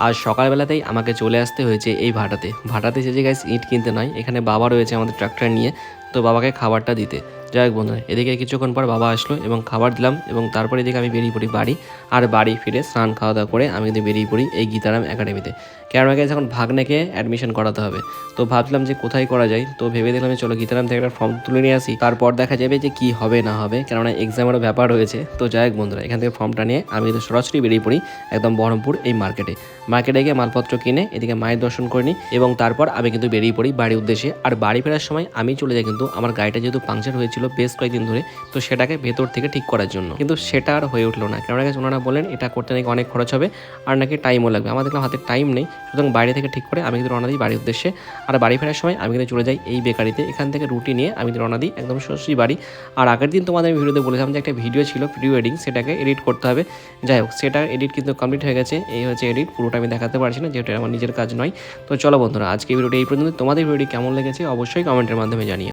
আজ সকালবেলাতেই আমাকে চলে আসতে হয়েছে এই ভাটাতে এসেছে গাইস ইট কিনতে নয়, এখানে বাবা রয়েছে আমাদের ট্রাক্টর নিয়ে, তো বাবাকে খাবারটা দিতে। যাই হোক বন্ধুরা, এদিকে কিছুক্ষণ পর বাবা আসলো এবং খাবার দিলাম এবং তারপর এদিকে আমি বেরিয়ে পড়ি বাড়ি। আর বাড়ি ফিরে স্নান খাওয়া দাওয়া করে আমি কিন্তু বেরিয়ে পড়ি এই গীতারাম একাডেমিতে। কেননা গাইস এখন ভাগ্নেকে অ্যাডমিশন করাতে হবে, তো ভাবলাম যে কোথায় করা যায়, তো ভেবে দেখলাম যে চলো গীতারাম থেকে একটা ফর্ম তুলে নিয়ে আসি, তারপর দেখা যাবে যে কি হবে না হবে, কেননা এক্সামেরও ব্যাপার রয়েছে। তো যাই হোক বন্ধুরা, এখান থেকে ফর্মটা নিয়ে আমি কিন্তু সরাসরি বেরিয়ে পড়ি একদম বহরমপুর এই মার্কেটে গিয়ে মালপত্র কিনে এদিকে মায়ের দর্শন করে নিই এবং তারপর আমি কিন্তু বেরিয়ে পড়ি বাড়ির উদ্দেশ্যে। আর বাড়ি ফেরার সময় আমি চলে যাই কিন্তু আমার গাড়িটা যেহেতু পাংচার হয়েছিল বেশ কয়েকদিন ধরে, তো সেটাকে ভেতর থেকে ঠিক করার জন্য, কিন্তু সেটা আর হয়ে উঠলো না। কেননা ওনারা বললেন এটা করতে নাকি অনেক খরচ হবে আর নাকি টাইমও লাগবে। আমার দেখলাম হাতে টাইম নেই, সুতরাং বাইরে থেকে ঠিক করে আমি কিন্তু রওনা দিই বাড়ির উদ্দেশ্যে। আর বাড়ি ফেরার সময় আমি কিন্তু চলে যাই এই বেকারিতে, এখান থেকে রুটি নিয়ে আমি রওনা দিই একদম সরাসরি বাড়ি। আর আগের দিন তোমাদের ভিডিওতে বলেছিলাম যে একটা ভিডিও ছিল প্রি ওয়েডিং, সেটাকে এডিট করতে হবে। যাই হোক, সেটা এডিট কিন্তু কমপ্লিট হয়ে গেছে। এই হচ্ছে এডিট, পুরোটা আমি দেখাতে পারছি না যেহেতু আমার নিজের কাজ নয়। তো চলো বন্ধুরা, আজকে ভিডিওটি এই পর্যন্ত। তোমাদের ভিডিওটি কেমন লেগেছে অবশ্যই কমেন্টের মাধ্যমে জানিও।